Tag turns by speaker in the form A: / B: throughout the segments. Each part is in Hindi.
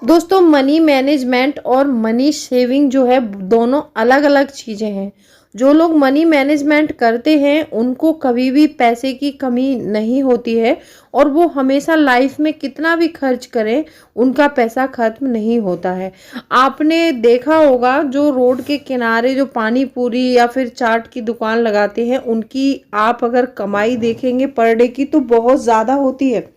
A: दोस्तों, मनी मैनेजमेंट और मनी सेविंग जो है दोनों अलग अलग चीज़ें हैं। जो लोग मनी मैनेजमेंट करते हैं उनको कभी भी पैसे की कमी नहीं होती है और वो हमेशा लाइफ में कितना भी खर्च करें उनका पैसा खत्म नहीं होता है। आपने देखा होगा जो रोड के किनारे जो पानी पूरी या फिर चाट की दुकान लगाते हैं उनकी आप अगर कमाई देखेंगे पर डे की तो बहुत ज़्यादा होती है।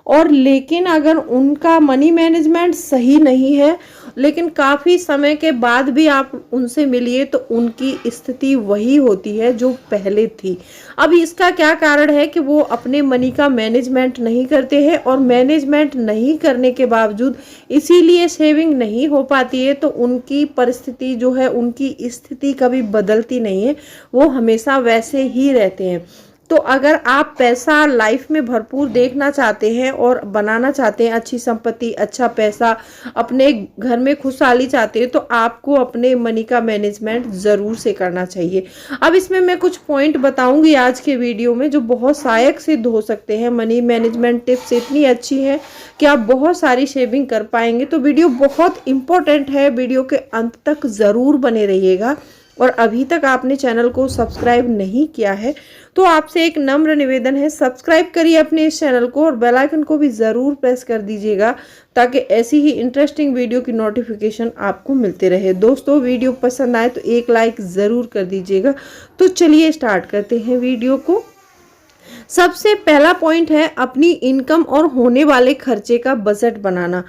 A: और लेकिन अगर उनका मनी मैनेजमेंट सही नहीं है, लेकिन काफ़ी समय के बाद भी आप उनसे मिलिए तो उनकी स्थिति वही होती है जो पहले थी। अब इसका क्या कारण है कि वो अपने मनी का मैनेजमेंट नहीं करते हैं और मैनेजमेंट नहीं करने के बावजूद इसीलिए सेविंग नहीं हो पाती है, तो उनकी परिस्थिति जो है, उनकी स्थिति कभी बदलती नहीं है, वो हमेशा वैसे ही रहते हैं। तो अगर आप पैसा लाइफ में भरपूर देखना चाहते हैं और बनाना चाहते हैं, अच्छी संपत्ति, अच्छा पैसा, अपने घर में खुशहाली चाहते हैं, तो आपको अपने मनी का मैनेजमेंट ज़रूर से करना चाहिए। अब इसमें मैं कुछ पॉइंट बताऊंगी आज के वीडियो में जो बहुत सहायक सिद्ध हो सकते हैं। मनी मैनेजमेंट टिप्स इतनी अच्छी है कि आप बहुत सारी सेविंग कर पाएंगे। तो वीडियो बहुत इंपॉर्टेंट है, वीडियो के अंत तक ज़रूर बने रहिएगा। और अभी तक आपने चैनल को सब्सक्राइब नहीं किया है तो आपसे एक नम्र निवेदन है, सब्सक्राइब करिए अपने इस चैनल को और बेल आइकन को भी ज़रूर प्रेस कर दीजिएगा ताकि ऐसी ही इंटरेस्टिंग वीडियो की नोटिफिकेशन आपको मिलते रहे। दोस्तों, वीडियो पसंद आए तो एक लाइक ज़रूर कर दीजिएगा। तो चलिए स्टार्ट करते हैं वीडियो को। सबसे पहला पॉइंट है अपनी इनकम और होने वाले खर्चे का बजट बनाना।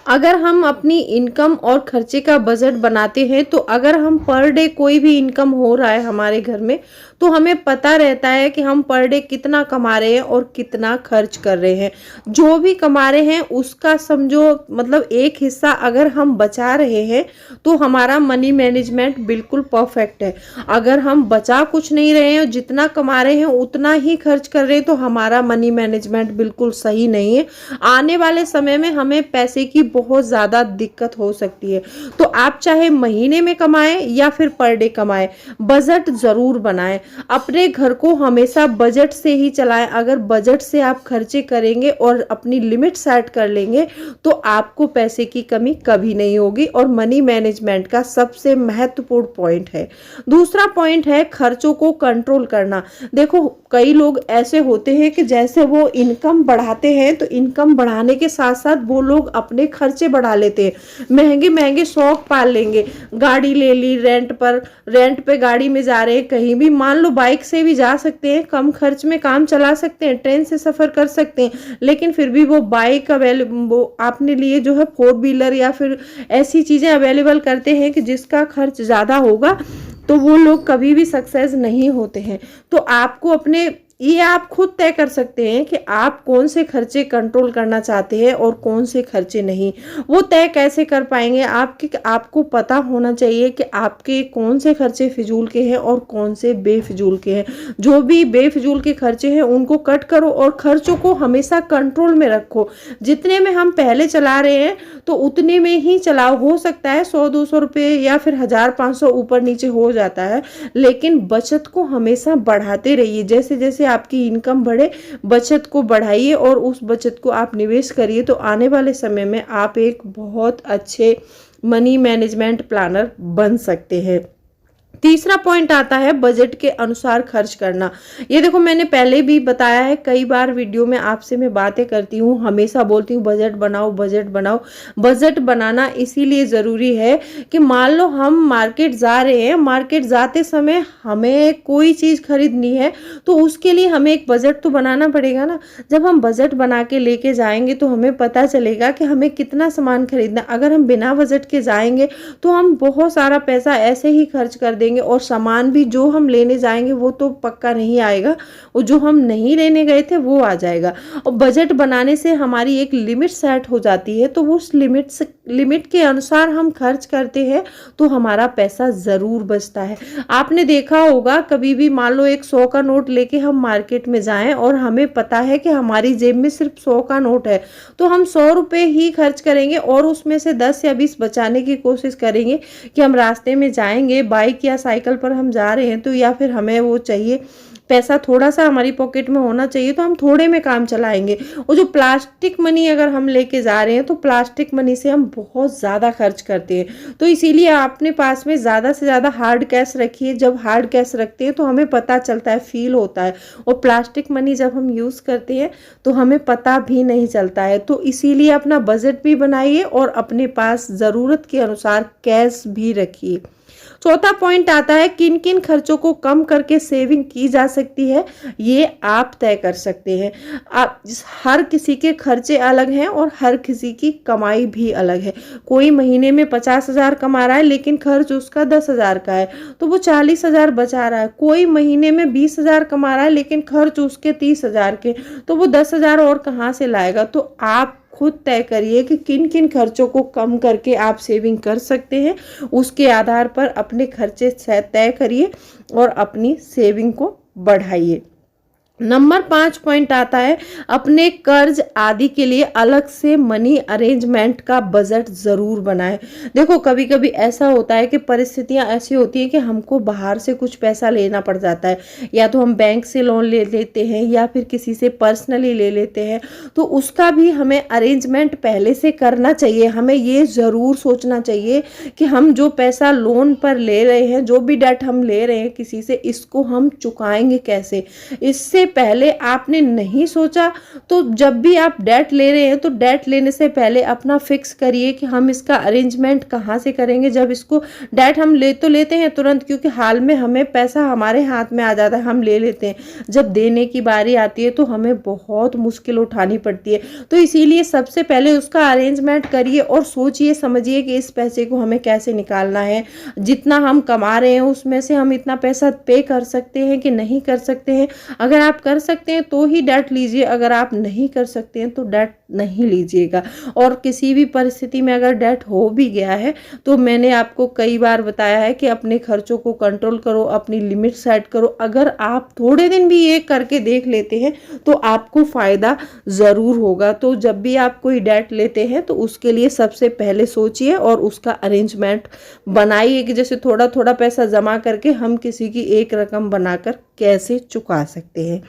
A: अगर हम अपनी इनकम और खर्चे का बजट बनाते हैं तो अगर हम पर डे कोई भी इनकम हो रहा है हमारे घर में तो हमें पता रहता है कि हम पर डे कितना कमा रहे हैं और कितना खर्च कर रहे हैं। जो भी कमा रहे हैं उसका समझो मतलब एक हिस्सा अगर हम बचा रहे हैं तो हमारा मनी मैनेजमेंट बिल्कुल परफेक्ट है। अगर हम बचा कुछ नहीं रहे हैं, जितना कमा रहे हैं उतना ही खर्च कर रहे हैं, तो हमारा मनी मैनेजमेंट बिल्कुल सही नहीं है। आने वाले समय में हमें पैसे की बहुत ज़्यादा दिक्कत हो सकती है। तो आप चाहे महीने में कमाएं या फिर पर डे कमाएं, बजट ज़रूर बनाएं। अपने घर को हमेशा बजट से ही चलाएं। अगर बजट से आप खर्चे करेंगे और अपनी लिमिट सेट कर लेंगे तो आपको पैसे की कमी कभी नहीं होगी और मनी मैनेजमेंट का सबसे महत्वपूर्ण पॉइंट है। दूसरा पॉइंट है खर्चों को कंट्रोल करना। देखो, कई लोग ऐसे होते हैं कि जैसे वो इनकम बढ़ाते हैं तो इनकम बढ़ाने के साथ साथ वो लोग अपने खर्चे बढ़ा लेते हैं। महंगे महंगे शौक पाल लेंगे, गाड़ी ले ली रेंट पर, रेंट पे गाड़ी में जा रहे हैं, कहीं भी मान लो बाइक से भी जा सकते हैं, कम खर्च में काम चला सकते हैं, ट्रेन से सफ़र कर सकते हैं, लेकिन फिर भी वो बाइक वो आपने लिए जो है फोर व्हीलर या फिर ऐसी चीज़ें अवेलेबल करते हैं कि जिसका खर्च ज़्यादा होगा, तो वो लोग कभी भी सक्सेस नहीं होते हैं। तो आपको अपने ये आप खुद तय कर सकते हैं कि आप कौन से खर्चे कंट्रोल करना चाहते हैं और कौन से खर्चे नहीं। वो तय कैसे कर पाएंगे आपको पता होना चाहिए कि आपके कौन से खर्चे फिजूल के हैं और कौन से बेफिजूल के हैं। जो भी बेफिजूल के खर्चे हैं उनको कट करो और खर्चों को हमेशा कंट्रोल में रखो। जितने में हम पहले चला रहे हैं तो उतने में ही चलाओ। हो सकता है 100-200 रुपये या फिर 1000-500 ऊपर नीचे हो जाता है, लेकिन बचत को हमेशा बढ़ाते रहिए। जैसे जैसे आपकी इनकम बढ़े बचत को बढ़ाइए और उस बचत को आप निवेश करिए, तो आने वाले समय में आप एक बहुत अच्छे मनी मैनेजमेंट प्लानर बन सकते हैं। तीसरा पॉइंट आता है बजट के अनुसार खर्च करना। ये देखो, मैंने पहले भी बताया है, कई बार वीडियो में आपसे मैं बातें करती हूँ, हमेशा बोलती हूँ बजट बनाओ बजट बनाओ। बजट बनाना इसीलिए ज़रूरी है कि मान लो हम मार्केट जा रहे हैं, मार्केट जाते समय हमें कोई चीज़ खरीदनी है तो उसके लिए हमें एक बजट तो बनाना पड़ेगा ना। जब हम बजट बना के लेके जाएंगे तो हमें पता चलेगा कि हमें कितना सामान खरीदना। अगर हम बिना बजट के जाएंगे तो हम बहुत सारा पैसा ऐसे ही खर्च कर देंगे और सामान भी जो हम लेने जाएंगे वो तो पक्का नहीं आएगा, और जो हम नहीं लेने गए थे वो आ जाएगा। और बजट बनाने से हमारी एक लिमिट सेट हो जाती है, तो उस लिमिट के अनुसार हम खर्च करते हैं तो हमारा पैसा ज़रूर बचता है। आपने देखा होगा कभी भी मान लो एक 100 का नोट लेके हम मार्केट में जाएं और हमें पता है कि हमारी जेब में सिर्फ 100 का नोट है, तो हम 100 रुपये ही खर्च करेंगे और उसमें से 10 या 20 बचाने की कोशिश करेंगे कि हम रास्ते में जाएंगे, बाइक या साइकिल पर हम जा रहे हैं तो या फिर हमें वो चाहिए पैसा थोड़ा सा हमारी पॉकेट में होना चाहिए तो हम थोड़े में काम चलाएंगे। और जो प्लास्टिक मनी अगर हम लेके जा रहे हैं तो प्लास्टिक मनी से हम बहुत ज़्यादा खर्च करते हैं। तो इसीलिए अपने पास में ज़्यादा से ज़्यादा हार्ड कैश रखिए। जब हार्ड कैश रखते हैं तो हमें पता चलता है, फील होता है। और प्लास्टिक मनी जब हम यूज़ करते हैं तो हमें पता भी नहीं चलता है। तो इसीलिए अपना बजट भी बनाइए और अपने पास ज़रूरत के अनुसार कैश भी रखिए। चौथा पॉइंट आता है किन किन खर्चों को कम करके सेविंग की जा सकती है, ये आप तय कर सकते हैं। आप हर किसी के खर्चे अलग हैं और हर किसी की कमाई भी अलग है। कोई महीने में 50,000 कमा रहा है लेकिन खर्च उसका 10,000 का है तो वो 40,000 बचा रहा है। कोई महीने में 20,000 कमा रहा है लेकिन खर्च उसके 30,000 के, तो वो 10,000 और कहाँ से लाएगा। तो आप खुद तय करिए कि किन किन खर्चों को कम करके आप सेविंग कर सकते हैं। उसके आधार पर अपने खर्चे तय करिए और अपनी सेविंग को बढ़ाइए। नंबर 5 पॉइंट आता है अपने कर्ज आदि के लिए अलग से मनी अरेंजमेंट का बजट ज़रूर बनाएं। देखो कभी कभी ऐसा होता है कि परिस्थितियां ऐसी होती है कि हमको बाहर से कुछ पैसा लेना पड़ जाता है, या तो हम बैंक से लोन ले लेते हैं या फिर किसी से पर्सनली ले लेते हैं। तो उसका भी हमें अरेंजमेंट पहले से करना चाहिए। हमें ये ज़रूर सोचना चाहिए कि हम जो पैसा लोन पर ले रहे हैं, जो भी डेट हम ले रहे हैं किसी से, इसको हम चुकाएंगे कैसे। इससे पहले आपने नहीं सोचा तो जब भी आप डेट ले रहे हैं तो डेट लेने से पहले अपना फिक्स करिए कि हम इसका अरेंजमेंट कहाँ से करेंगे। जब इसको डेट हम ले तो लेते हैं तुरंत, क्योंकि हाल में हमें पैसा हमारे हाथ में आ जाता है, हम ले लेते हैं। जब देने की बारी आती है तो हमें बहुत मुश्किल उठानी पड़ती है। तो इसीलिए सबसे पहले उसका अरेंजमेंट करिए और सोचिए समझिए कि इस पैसे को हमें कैसे निकालना है। जितना हम कमा रहे हैं उसमें से हम इतना पैसा पे कर सकते हैं कि नहीं कर सकते हैं। अगर आप कर सकते हैं तो ही डेट लीजिए, अगर आप नहीं कर सकते हैं तो डेट नहीं लीजिएगा। और किसी भी परिस्थिति में अगर डेट हो भी गया है तो मैंने आपको कई बार बताया है कि अपने खर्चों को कंट्रोल करो, अपनी लिमिट सेट करो। अगर आप थोड़े दिन भी ये करके देख लेते हैं तो आपको फ़ायदा ज़रूर होगा। तो जब भी आप कोई डेट लेते हैं तो उसके लिए सबसे पहले सोचिए और उसका अरेंजमेंट बनाइए कि जैसे थोड़ा थोड़ा पैसा जमा करके हम किसी की एक रकम बनाकर कैसे चुका सकते हैं।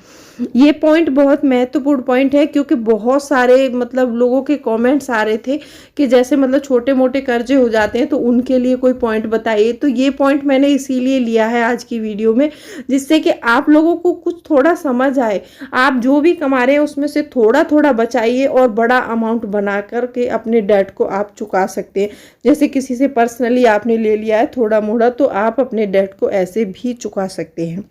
A: ये पॉइंट बहुत महत्वपूर्ण पॉइंट है, क्योंकि बहुत सारे मतलब लोगों के कमेंट्स आ रहे थे कि जैसे मतलब छोटे मोटे कर्जे हो जाते हैं तो उनके लिए कोई पॉइंट बताइए। तो ये पॉइंट मैंने इसीलिए लिया है आज की वीडियो में, जिससे कि आप लोगों को कुछ थोड़ा समझ आए। आप जो भी कमा रहे हैं उसमें से थोड़ा थोड़ा बचाइए और बड़ा अमाउंट बना करके अपने डेट को आप चुका सकते हैं। जैसे किसी से पर्सनली आपने ले लिया है थोड़ा मोड़ा, तो आप अपने डेट को ऐसे भी चुका सकते हैं।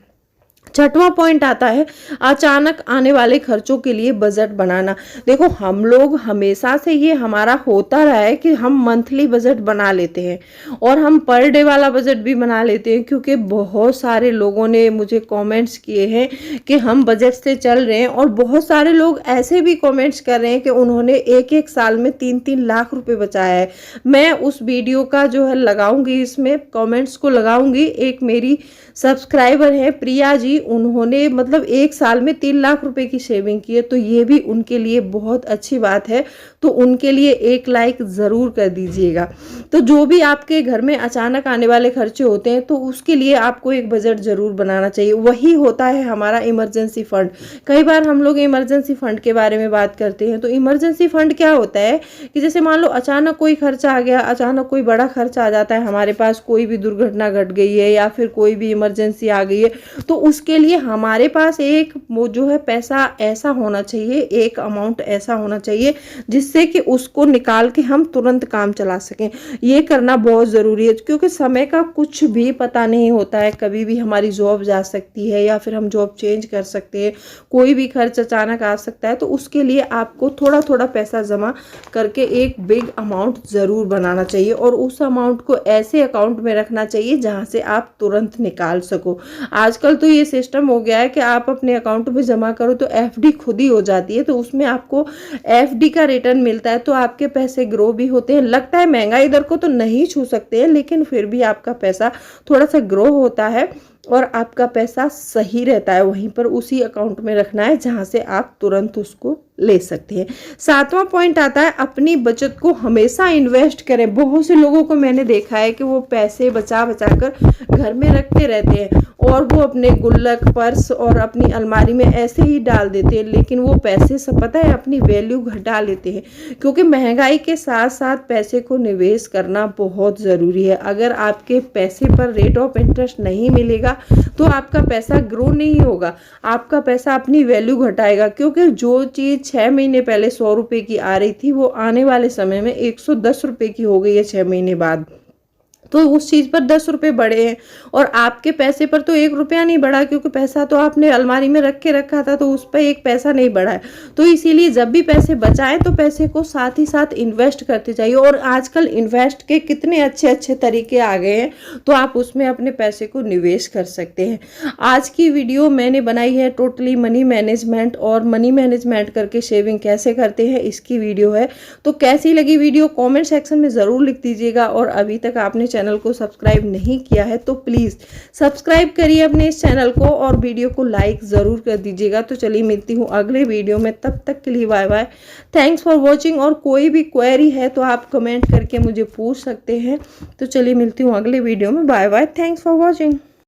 A: छठवां पॉइंट आता है अचानक आने वाले खर्चों के लिए बजट बनाना। देखो हम लोग हमेशा से ये हमारा होता रहा है कि हम मंथली बजट बना लेते हैं और हम पर डे वाला बजट भी बना लेते हैं, क्योंकि बहुत सारे लोगों ने मुझे कमेंट्स किए हैं कि हम बजट से चल रहे हैं। और बहुत सारे लोग ऐसे भी कमेंट्स कर रहे हैं कि उन्होंने एक एक साल में 3-3 लाख रुपए बचाया है। मैं उस वीडियो का जो है लगाऊंगी, इसमें कमेंट्स को लगाऊंगी। एक मेरी सब्सक्राइबर है प्रिया जी, उन्होंने मतलब एक साल में 3 लाख रुपए की सेविंग की है। तो ये भी उनके लिए बहुत अच्छी बात है, तो उनके लिए एक लाइक ज़रूर कर दीजिएगा। तो जो भी आपके घर में अचानक आने वाले खर्चे होते हैं तो उसके लिए आपको एक बजट ज़रूर बनाना चाहिए। वही होता है हमारा इमरजेंसी फंड। कई बार हम लोग इमरजेंसी फंड के बारे में बात करते हैं। तो इमरजेंसी फंड क्या होता है कि जैसे मान लो अचानक कोई खर्चा आ गया, अचानक कोई बड़ा खर्चा आ जाता है हमारे पास, कोई भी दुर्घटना घट गई है या फिर कोई भी इमरजेंसी आ गई है, तो उसके लिए हमारे पास एक वो जो है पैसा ऐसा होना चाहिए, एक अमाउंट ऐसा होना चाहिए जिससे कि उसको निकाल के हम तुरंत काम चला सकें। ये करना बहुत ज़रूरी है, क्योंकि समय का कुछ भी पता नहीं होता है। कभी भी हमारी जॉब जा सकती है या फिर हम जॉब चेंज कर सकते हैं, कोई भी खर्च अचानक आ सकता है। तो उसके लिए आपको थोड़ा थोड़ा पैसा जमा करके एक बिग अमाउंट ज़रूर बनाना चाहिए और उस अमाउंट को ऐसे अकाउंट में रखना चाहिए जहाँ से आप तुरंत निकाल सको। आजकल तो ये सिस्टम हो गया है कि आप अपने अकाउंट में जमा करो तो एफडी खुद ही हो जाती है, तो उसमें आपको एफडी का रिटर्न मिलता है, तो आपके पैसे ग्रो भी होते हैं। लगता है महंगाई दर को तो नहीं छू सकते हैं, लेकिन फिर भी आपका पैसा थोड़ा सा ग्रो होता है और आपका पैसा सही रहता है। वहीं पर उसी अकाउंट में रखना है जहां से आप तुरंत उसको ले सकते हैं। 7वां पॉइंट आता है अपनी बचत को हमेशा इन्वेस्ट करें। बहुत से लोगों को मैंने देखा है कि वो पैसे बचा बचा कर घर में रखते रहते हैं और वो अपने गुल्लक, पर्स और अपनी अलमारी में ऐसे ही डाल देते हैं, लेकिन वो पैसे सब पता है अपनी वैल्यू घटा लेते हैं, क्योंकि महंगाई के साथ साथ पैसे को निवेश करना बहुत ज़रूरी है। अगर आपके पैसे पर रेट ऑफ इंटरेस्ट नहीं मिलेगा तो आपका पैसा ग्रो नहीं होगा, आपका पैसा अपनी वैल्यू घटाएगा, क्योंकि जो चीज़ 6 महीने पहले 100 रुपये की आ रही थी वो आने वाले समय में 110 रुपये की हो गई है 6 महीने बाद। तो उस चीज़ पर 10 रुपये बढ़े हैं और आपके पैसे पर तो 1 रुपया नहीं बढ़ा, क्योंकि पैसा तो आपने अलमारी में रख के रखा था, तो उस पर एक पैसा नहीं बढ़ा है। तो इसीलिए जब भी पैसे बचाएं तो पैसे को साथ ही साथ इन्वेस्ट करते जाइए। और आजकल इन्वेस्ट के कितने अच्छे अच्छे तरीके आ गए हैं, तो आप उसमें अपने पैसे को निवेश कर सकते हैं। आज की वीडियो मैंने बनाई है टोटली मनी मैनेजमेंट और मनी मैनेजमेंट करके सेविंग कैसे करते हैं, इसकी वीडियो है। तो कैसी लगी वीडियो कॉमेंट सेक्शन में ज़रूर लिख दीजिएगा। और अभी तक आपने चैनल को सब्सक्राइब नहीं किया है तो प्लीज़ सब्सक्राइब करिए अपने इस चैनल को और वीडियो को लाइक ज़रूर कर दीजिएगा। तो चलिए मिलती हूँ अगले वीडियो में, तब तक के लिए bye bye, thanks for watching. और कोई भी क्वेरी है तो आप कमेंट करके मुझे पूछ सकते हैं। तो चलिए मिलती हूँ अगले वीडियो में, bye bye, thanks for watching.